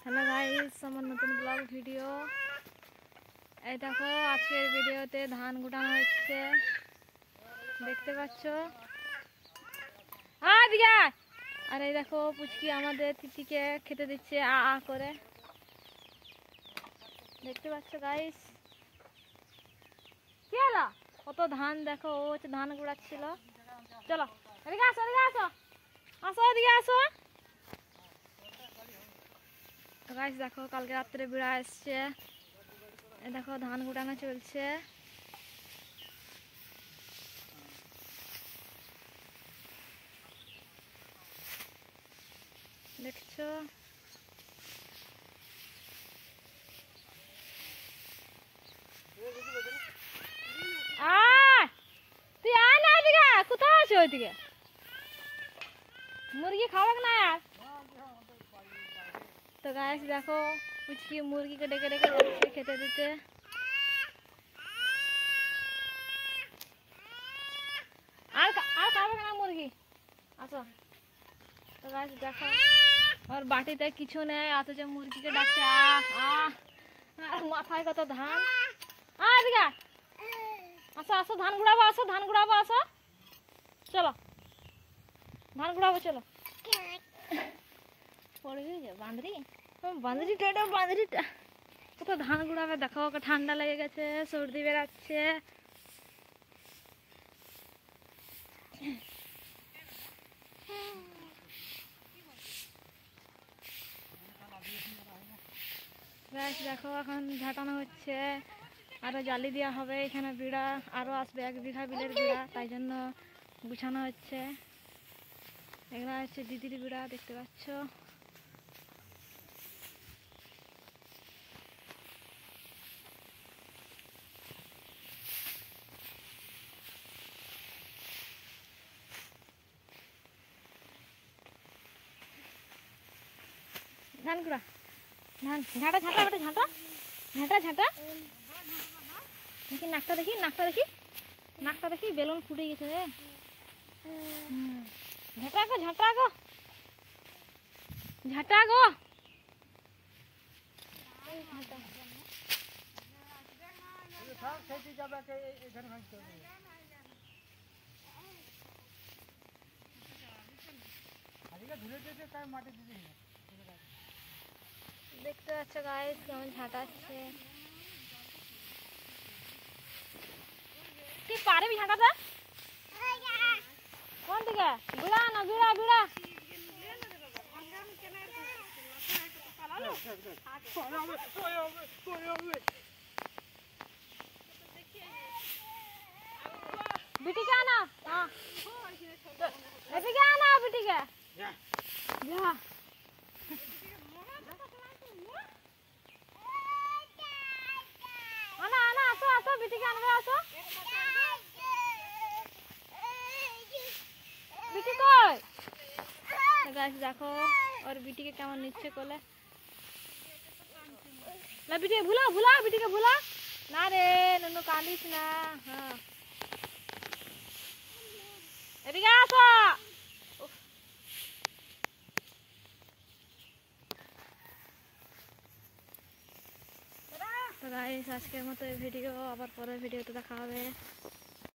Hello guys, আমার নতুন blog video. এই দেখো, আজকের ভিডিওতে ধান গুটানো হচ্ছে, দেখতে পাচ্ছ। আর এই দেখো পুচকি আমাদের তিতিকে খেতে দিচ্ছে আ আ করে, দেখতে পাচ্ছ গাইস। কি হলো? কত ধান দেখো, ও হচ্ছে ধান গুড়াচ্ছিল। চলো এদিকে আসো, এদিকে আসো, আসো এদিকে আসো। গাইস দেখো, কালকে রাত্রে বিড়া এসছে। দেখো ধান গুটানো চলছে। দেখছো? তুই আয় না এদিকে, কোথায় আছো ওইদিকে? মুরগি খাওয়াক না আর। তো গাইস দেখো, পুচকি মুরগিকে ডেকে ডেকে যাচ্ছে খেতে দিতে। আর খাওয়াক না মুরগি, আসো। তো গাইস দেখো, আর বাটিতে কিছু নেই, অথচ মুরগিকে ডাকছে আহ আহ। আর মাথায় কত ধান। এদিকে আসো, আসো ধান গুড়াবো, আসো ধান গুড়াবো, আসো। চলো ধান গুড়াবো, চলো। পড়ে গেছে বাঁদরি, বাঁদরিটা কত ধান গুড়াবে দেখো। ওকে ঠান্ডা লেগে গেছে, সর্দি বেরাচ্ছে। দেখো এখন ঝাঁটানো হচ্ছে, আরো জালি দেওয়া হবে। এখানে বিড়া আরো আসবে, 1 বিঘা বিলের বিড়া, তাই জন্য গুছানো হচ্ছে। এগুলা হচ্ছে দিদির বিড়া, দেখতে পাচ্ছ। ধান গুড়া, ধান ঝাঁটা ঝাঁটা, ওটা ঝাঁটা ঝাঁটা ঝাঁটা। দেখি নাকটা, দেখি নাকটা, দেখি নাকটা, দেখি বেলুন ফুটে গেছে রে। ঝাঁটা গো, ঝাঁটা গো, ঝাঁটা গো। দেখতে পাচ্ছ গাইস কেমন ঝাঁটাচ্ছে। তুই পারবি ঝাঁটাতে? কোন দিকে? বিড়া না বিড়া, বিড়া বিটিকে আনা, এদিকে আনা বিটিকে। যা আনা আনা, আসো আসো, বিটিকে আনবে, আসো। বিটি কই? গাছ দেখো ওর বিটিকে কেমন নিচ্ছে কোলে। না বিটিকে ভুলা, ভুলা বিটিকে ভুলা না রে, ননু কাঁদিস না। হ্যাঁ এদিকে আসো। তো গাইস আজকের মতো এই ভিডিও, আবার পরের ভিডিওতে দেখা হবে।